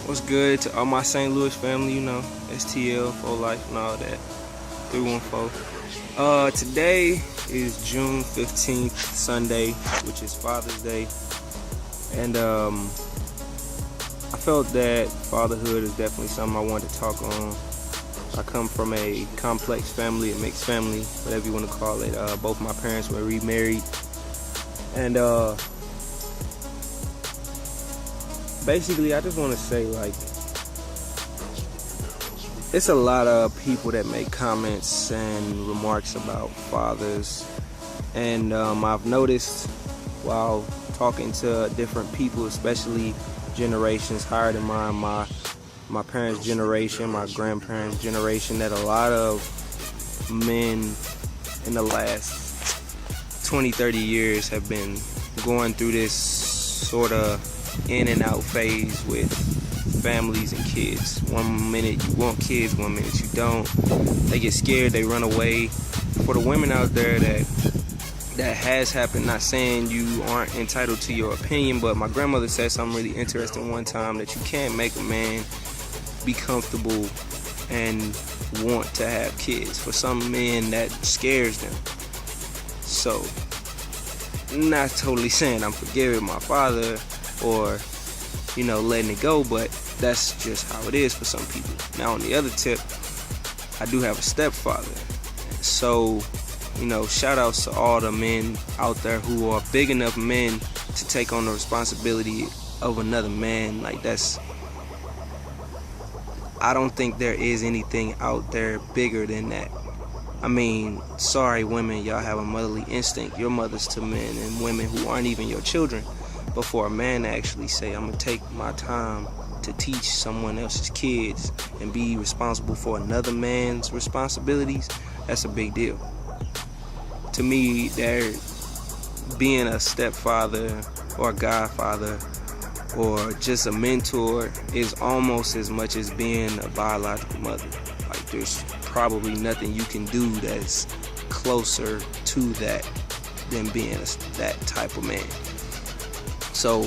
What's good to all my St. Louis family, STL, for life and all that. 314. Today is June 15th, Sunday, which is Father's Day. And I felt that fatherhood is definitely something I wanted to talk on. I come from a complex family, a mixed family, whatever you want to call it. Both my parents were remarried. And basically, I just want to say, it's a lot of people that make comments and remarks about fathers. And I've noticed while talking to different people, especially generations higher than mine, my parents' generation, my grandparents' generation, that a lot of men in the last 20, 30 years have been going through this sort of in and out phase with families and kids. One minute you want kids, one minute you don't. They get scared, they run away. For the women out there that has happened, not saying you aren't entitled to your opinion, but my grandmother said something really interesting one time, that you can't make a man be comfortable and want to have kids. For some men, that scares them. So, not totally saying I'm forgiving my father or letting it go, but that's just how it is for some people. Now, on the other tip, I do have a stepfather. So, shout outs to all the men out there who are big enough men to take on the responsibility of another man. I don't think there is anything out there bigger than that. I mean, sorry women, y'all have a motherly instinct. You're mothers to men and women who aren't even your children. But for a man to actually say, I'm going to take my time to teach someone else's kids and be responsible for another man's responsibilities, that's a big deal. To me, being a stepfather or a godfather or just a mentor is almost as much as being a biological mother. There's probably nothing you can do that's closer to that than being that type of man. So,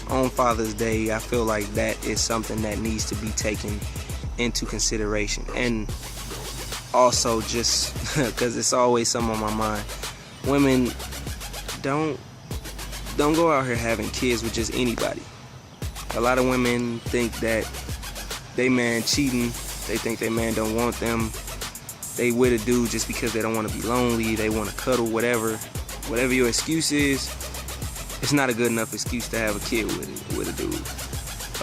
on Father's Day, I feel like that is something that needs to be taken into consideration. And also, just because it's always something on my mind, women, don't go out here having kids with just anybody. A lot of women think that they man cheating. They think they man don't want them. They with a dude just because they don't want to be lonely. They want to cuddle, whatever your excuse is. It's not a good enough excuse to have a kid with a dude.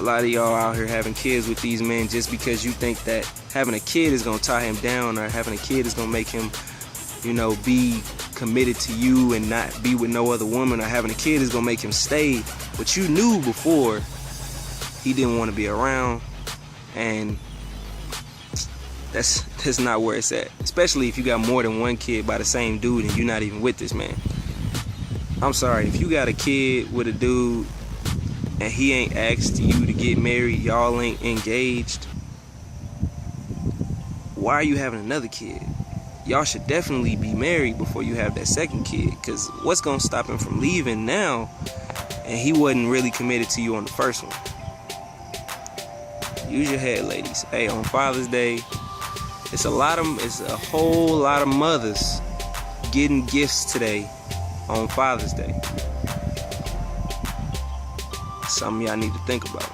A lot of y'all out here having kids with these men just because you think that having a kid is going to tie him down, or having a kid is going to make him, be committed to you and not be with no other woman, or having a kid is going to make him stay. But you knew before he didn't want to be around, and that's not where it's at. Especially if you got more than one kid by the same dude and you're not even with this man. I'm sorry, if you got a kid with a dude and he ain't asked you to get married, y'all ain't engaged, why are you having another kid? Y'all should definitely be married before you have that second kid, because what's going to stop him from leaving now and he wasn't really committed to you on the first one? Use your head, ladies. Hey, on Father's Day, it's a whole lot of mothers getting gifts today on Father's Day. Something y'all need to think about.